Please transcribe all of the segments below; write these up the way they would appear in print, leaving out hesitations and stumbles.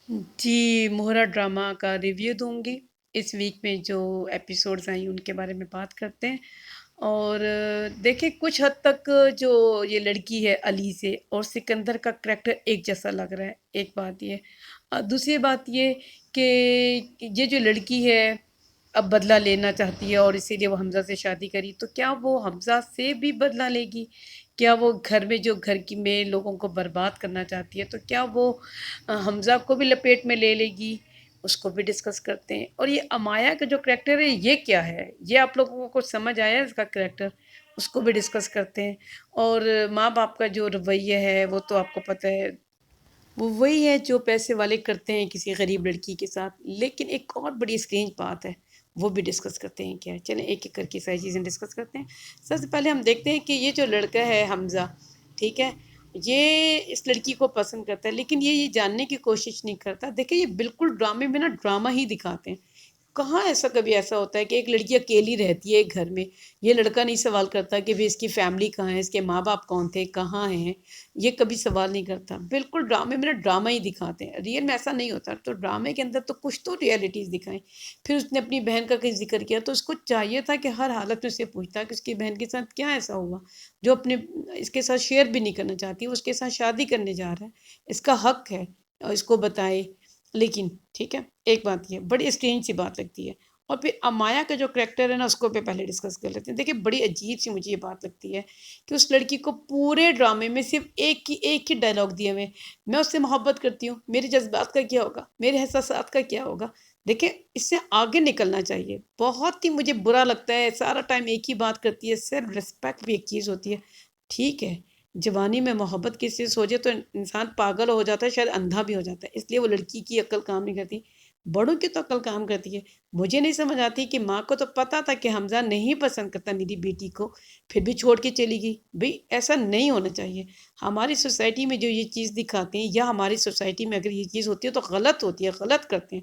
जी, मोहरा drama का review दूँगी। इस वीक में जो एपिसोड्स आई उनके बारे में बात करते हैं। और देखिए कुछ हद तक जो ये लड़की है अली से और सिकंदर का करैक्टर एक जैसा लग रहा है, एक बात ये। दूसरी बात ये कि ये जो लड़की है अब बदला लेना चाहती है और इसीलिए वो हमज़ा से शादी करी, तो क्या वो हमज़ा से भी बदला लेगी? क्या वो घर में जो घर की में लोगों को बर्बाद करना चाहती है, तो क्या वो हमज़ा को भी लपेट में ले लेगी? उसको भी डिस्कस करते हैं। और ये अमाया का जो करैक्टर है ये क्या है? ये आप लोगों को कुछ समझ आया है इसका करैक्टर? उसको भी डिस्कस करते हैं। और माँ-बाप का जो रवैया है वो तो आपको पता है, वो वही है जो पैसे वाले करते हैं किसी गरीब लड़की के साथ। लेकिन एक और बड़ी स्ट्रेंज बात है, वो भी डिस्कस करते हैं क्या है। चलें एक-एक करके सारी चीज़ें डिस्कस करते हैं। सबसे पहले हम देखते हैं कि ये जो लड़का है हमज़ा, ठीक है? ये इस लड़की को पसंद करता है लेकिन ये जानने की कोशिश नहीं करता। देखिए ये बिल्कुल ड्रामे में ना ड्रामा ही दिखाते हैं। कहाँ ऐसा कभी ऐसा होता है कि एक लड़की अकेली रहती है एक घर में, ये लड़का नहीं सवाल करता कि भई इसकी फैमिली कहाँ है, इसके माँ-बाप कौन थे, कहाँ हैं? ये कभी सवाल नहीं करता। बिल्कुल ड्रामे में ना ड्रामा ही दिखाते हैं, रियल में ऐसा नहीं होता। तो ड्रामे के अंदर तो कुछ तो रियलिटीज़ दिखाएँ। फिर उसने अपनी बहन का कहीं ज़िक्र किया तो उसको चाहिए था कि हर हालत में उससे पूछता कि उसकी बहन के साथ क्या ऐसा हुआ, जो अपने इसके साथ शेयर भी नहीं करना चाहती, वो उसके साथ शादी करने जा रहा है। इसका हक है इसको बताए। लेकिन ठीक है, एक बात ये बड़ी स्ट्रेंज सी बात लगती है। और फिर अमाया का जो करैक्टर है ना उसको पे पहले डिस्कस कर लेते हैं। देखिए बड़ी अजीब-सी मुझे ये बात लगती है कि उस लड़की को पूरे ड्रामे में सिर्फ़ एक ही डायलॉग दिए हुए हैं, मैं उससे मोहब्बत करती हूँ, मेरे जज़्बात का क्या होगा? मेरे एहसासात का क्या होगा? देखिए इससे आगे निकलना चाहिए। बहुत ही मुझे बुरा लगता है, सारा टाइम एक ही बात करती है, सेल्फ रिस्पेक्ट भी एक चीज़ होती है। ठीक है, जवानी में मोहब्बत किसी से हो जाए तो इंसान पागल हो जाता है, शायद अंधा भी हो जाता है। इसलिए वो लड़की की अक्ल काम नहीं करती, बड़ों की तो अक्ल काम करती है। मुझे नहीं समझ आती कि माँ को तो पता था कि हमज़ा नहीं पसंद करता मेरी बेटी को, फिर भी छोड़ के चली गई। भई ऐसा नहीं होना चाहिए। हमारी सोसाइटी में जो ये चीज़ दिखाते हैं या हमारी सोसाइटी में अगर ये चीज़ होती है तो गलत होती है, गलत करते हैं।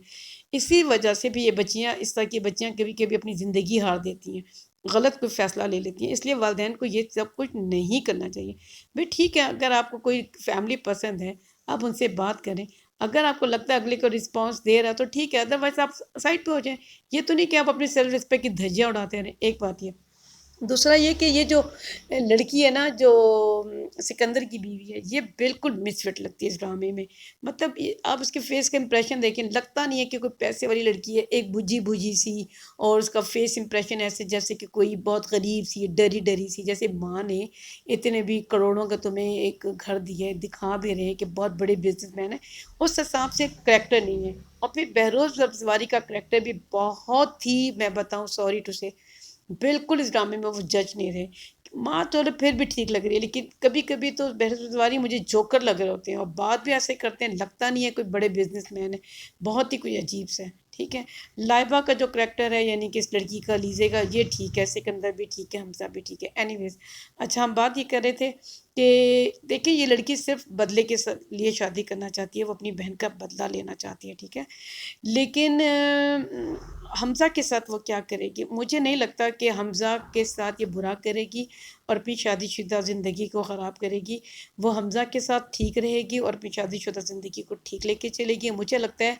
इसी वजह से भी ये बच्चियाँ इस तरह की बच्चियाँ कभी-कभी अपनी ज़िंदगी हार देती हैं, गलत कोई फ़ैसला ले लेती हैं। इसलिए वालिदैन को ये सब कुछ नहीं करना चाहिए। भई ठीक है, अगर आपको कोई फैमिली पसंद है, आप उनसे बात करें। अगर आपको लगता है अगले को रिस्पॉन्स दे रहा है तो ठीक है, अदरवाइज़ आप साइड पे हो जाएँ। ये तो नहीं कि आप अपनी सेल्फ रिस्पेक्ट की धज्जियाँ उड़ाते रहें, एक बात ये। दूसरा ये कि ये जो लड़की है ना जो सिकंदर की बीवी है, ये बिल्कुल मिसफिट लगती है इस ड्रामे में। मतलब ये आप उसके फेस का इंप्रेशन देखें, लगता नहीं है कि कोई पैसे वाली लड़की है, एक बुझी-बुझी सी। और उसका फेस इंप्रेशन ऐसे जैसे कि कोई बहुत गरीब सी, डरी-डरी सी, जैसे माँ ने इतने भी करोड़ों का तुम्हें एक घर दिया है, दिखा भी रहे हैं कि बहुत बड़े बिज़नेसमैन हैं, उस हिसाब से करैक्टर नहीं है। और फिर बहरोज़ सब्ज़वारी का करैक्टर भी बहुत ही, मैं बताऊँ सॉरी टू से, बिल्कुल इस ड्रामे में वो जज नहीं रहे। माँ तो फिर भी ठीक लग रही है, लेकिन कभी-कभी तो बृहस्पतिवारी मुझे जोकर लग रहे होते हैं और बात भी ऐसे करते हैं, लगता नहीं है कोई बड़े बिज़नेसमैन है, बहुत ही कोई अजीब-सा है, ठीक है। लाइबा का जो करैक्टर है यानी कि इस लड़की का, लीज़े का, ये ठीक है, सिकंदर भी ठीक है, हमज़ा भी ठीक है। एनीवेज़, अच्छा हम बात ये कर रहे थे कि देखिए ये लड़की सिर्फ़ बदले के लिए शादी करना चाहती है, वो अपनी बहन का बदला लेना चाहती है, ठीक है। लेकिन हमज़ा के साथ वो क्या करेगी? मुझे नहीं लगता कि हमज़ा के साथ ये बुरा करेगी और अपनी शादीशुदा ज़िंदगी को ख़राब करेगी। वो हमज़ा के साथ ठीक रहेगी और अपनी शादीशुदा ज़िंदगी को ठीक लेके चलेगी। मुझे लगता है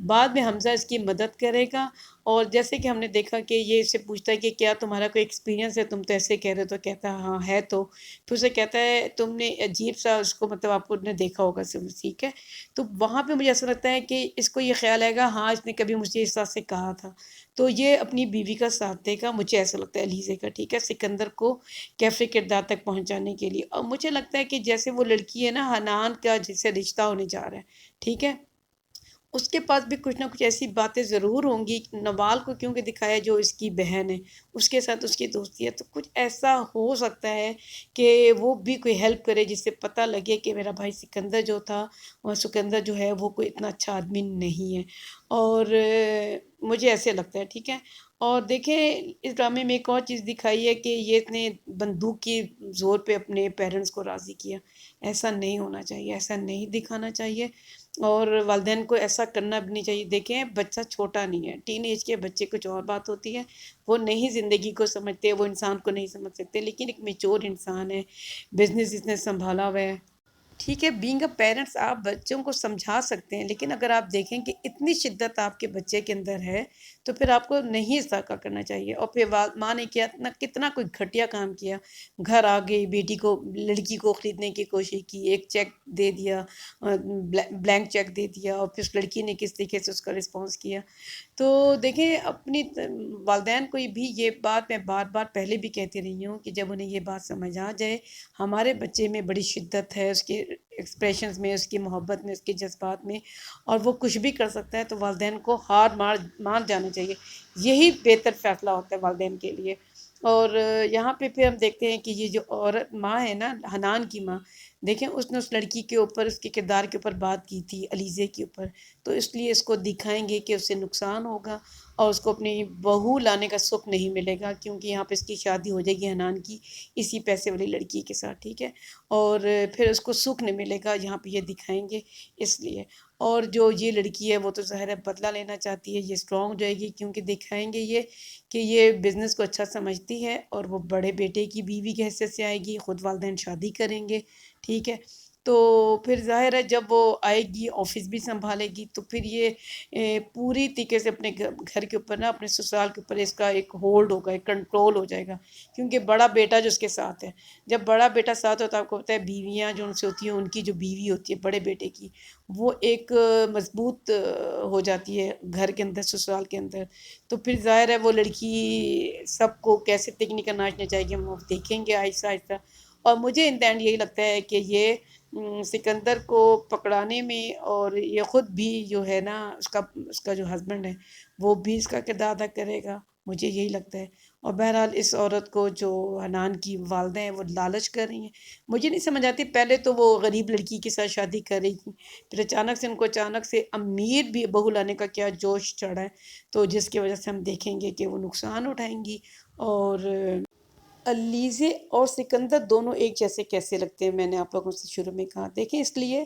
बाद में हमज़ा इसकी मदद करेगा। और जैसे कि हमने देखा कि ये इससे पूछता है कि क्या तुम्हारा कोई एक्सपीरियंस है? तुम तो ऐसे कह रहे हो, तो कहता है हाँ, है तो। फिर उसे कहता है तुमने अजीब-सा उसको, मतलब आपको ने देखा होगा सिर्फ़, ठीक है। तो वहाँ पे मुझे ऐसा लगता है कि इसको ये ख़्याल आएगा, हाँ, इसने कभी मुझे इस तरह से कहा था। तो ये अपनी बीवी का साथ देगा, मुझे ऐसा लगता है लीज़े का, ठीक है, सिकंदर को कैफ़े किरदार तक पहुँचाने के लिए। और मुझे लगता है कि जैसे वो लड़की है ना हनान का जिससे रिश्ता होने जा रहा है, ठीक है? उसके पास भी कुछ न कुछ ऐसी बातें ज़रूर होंगी। नवाल को क्योंकि दिखाया जो इसकी बहन है, उसके साथ उसकी दोस्ती है, तो कुछ ऐसा हो सकता है कि वो भी कोई हेल्प करे जिससे पता लगे कि मेरा भाई सिकंदर जो था और सिकंदर जो है वो कोई इतना अच्छा आदमी नहीं है। और मुझे ऐसे लगता है, ठीक है। और देखें इस ड्रामे में एक और चीज़ दिखाई है कि ये इसने बंदूक की ज़ोर पे अपने पेरेंट्स को राज़ी किया। ऐसा नहीं होना चाहिए, ऐसा नहीं दिखाना चाहिए। और वालिदैन को ऐसा करना भी नहीं चाहिए। देखें बच्चा छोटा नहीं है, टीनेज के बच्चे कुछ और बात होती है, वो नहीं ज़िंदगी को समझते, वो इंसान को नहीं समझ सकते, लेकिन एक मैच्योर इंसान है, बिज़नेस इसने सँभाला हुआ है, ٹھیک ہے، بینگ اے پیرنٹس آپ بچوں کو سمجھا سکتے ہیں، لیکن اگر آپ دیکھیں کہ اتنی شدت آپ کے بچے کے اندر ہے تو پھر آپ کو نہیں اس طرح کا کرنا چاہیے۔ اور پھر ماں نے کیا کتنا کوئی گھٹیا کام کیا، گھر آ گئی بیٹی کو، لڑکی کو خریدنے کی کوشش کی، ایک چیک دے دیا، بلینک چیک دے دیا، اور پھر اس لڑکی نے کس طریقے سے اس کا رسپانس کیا۔ تو دیکھیں اپنی والدین کو بھی یہ بات میں بار بار پہلے بھی کہتی رہی ہوں کہ جب انہیں یہ بات سمجھ آ جائے ہمارے بچے میں بڑی شدت ہے، اس کے ایکسپریشنز میں، اس کی محبت میں، اس کے جذبات میں، اور وہ کچھ بھی کر سکتا ہے، تو والدین کو ہار مان جانا چاہیے۔ یہی بہتر فیصلہ ہوتا ہے والدین کے لیے۔ اور یہاں پہ پھر ہم دیکھتے ہیں کہ یہ جو عورت ماں ہے نا، حنان کی ماں، دیکھیں اس نے اس لڑکی کے اوپر، اس کے کردار کے اوپر بات کی تھی، علیزے کے اوپر، تو اس لیے اس کو دکھائیں گے کہ اس سے نقصان ہوگا اور اس کو اپنی بہو لانے کا سکھ نہیں ملے گا، کیونکہ یہاں پہ اس کی شادی ہو جائے گی حنان کی اسی پیسے والی لڑکی کے ساتھ، ٹھیک ہے، اور پھر اس کو سکھ نہیں ملے گا، یہاں پہ یہ دکھائیں گے اس لیے۔ اور جو یہ لڑکی ہے وہ تو ظاہر ہے بدلہ لینا چاہتی ہے، یہ اسٹرانگ ہو جائے گی کیونکہ دکھائیں گے یہ کہ یہ بزنس کو اچھا سمجھتی ہے، اور وہ بڑے بیٹے کی بیوی کی حیثیت سے آئے گی، خود والدین شادی کریں گے، ٹھیک ہے۔ تو پھر ظاہر ہے جب وہ آئے گی آفس بھی سنبھالے گی، تو پھر یہ پوری طریقے سے اپنے گھر کے اوپر نا، اپنے سسرال کے اوپر اس کا ایک ہولڈ ہوگا، ایک کنٹرول ہو جائے گا، کیونکہ بڑا بیٹا جو اس کے ساتھ ہے، جب بڑا بیٹا ساتھ ہوتا ہے، آپ کو پتہ ہے بیویاں جو ان سے ہوتی ہیں، ان کی جو بیوی ہوتی ہے بڑے بیٹے کی، وہ ایک مضبوط ہو جاتی ہے گھر کے اندر، سسرال کے اندر، تو پھر ظاہر ہے وہ لڑکی سب کو کیسے تکنیکل ناچنا چاہیے گی، ہم وہ دیکھیں گے آہستہ آہستہ۔ اور مجھے ان اینڈ یہی لگتا ہے کہ یہ سکندر کو پکڑانے میں، اور یہ خود بھی جو ہے نا، اس کا جو ہسبینڈ ہے وہ بھی اس کا کردار ادا کرے گا، مجھے یہی لگتا ہے۔ اور بہرحال اس عورت کو جو حنان کی والدہ ہیں وہ لالچ کر رہی ہیں، مجھے نہیں سمجھ آتی، پہلے تو وہ غریب لڑکی کے ساتھ شادی کر رہی تھی، پھر اچانک سے ان کو اچانک سے امیر بھی بہو لانے کا کیا جوش چڑھا ہے، تو جس کی وجہ سے ہم دیکھیں گے کہ وہ نقصان اٹھائیں گی۔ اور علیزے اور سکندر دونوں ایک جیسے کیسے لگتے ہیں، میں نے آپ لوگوں سے شروع میں کہا، دیکھیں اس لیے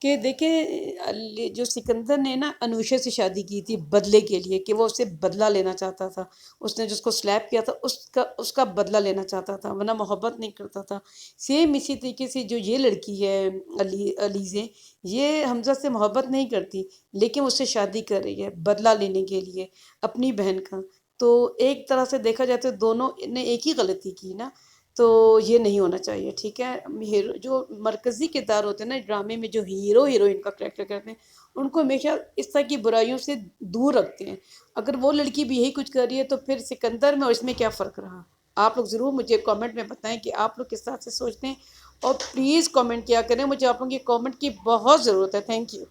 کہ دیکھیں جو سکندر نے نا انوشا سے شادی کی تھی بدلے کے لیے، کہ وہ اس سے بدلہ لینا چاہتا تھا، اس نے جس کو سلیپ کیا تھا اس کا بدلہ لینا چاہتا تھا، ورنہ محبت نہیں کرتا تھا۔ سیم اسی طریقے سے جو یہ لڑکی ہے علیزے، یہ حمزہ سے محبت نہیں کرتی، لیکن اس سے شادی کر رہی ہے بدلہ لینے کے لیے اپنی بہن کا۔ تو ایک طرح سے دیکھا جائے تو دونوں نے ایک ہی غلطی کی نا، تو یہ نہیں ہونا چاہیے، ٹھیک ہے۔ جو مرکزی کردار ہوتے ہیں نا ڈرامے میں، جو ہیرو ہیروئن کا کریکٹر کرتے ہیں، ان کو ہمیشہ اس طرح کی برائیوں سے دور رکھتے ہیں۔ اگر وہ لڑکی بھی یہی کچھ کر رہی ہے تو پھر سکندر میں اور اس میں کیا فرق رہا؟ آپ لوگ ضرور مجھے کامنٹ میں بتائیں کہ آپ لوگ کس طرح سے سوچتے ہیں، اور پلیز کامنٹ کیا کریں، مجھے آپ لوگوں کی کامنٹ کی بہت ضرورت ہے۔ Thank you.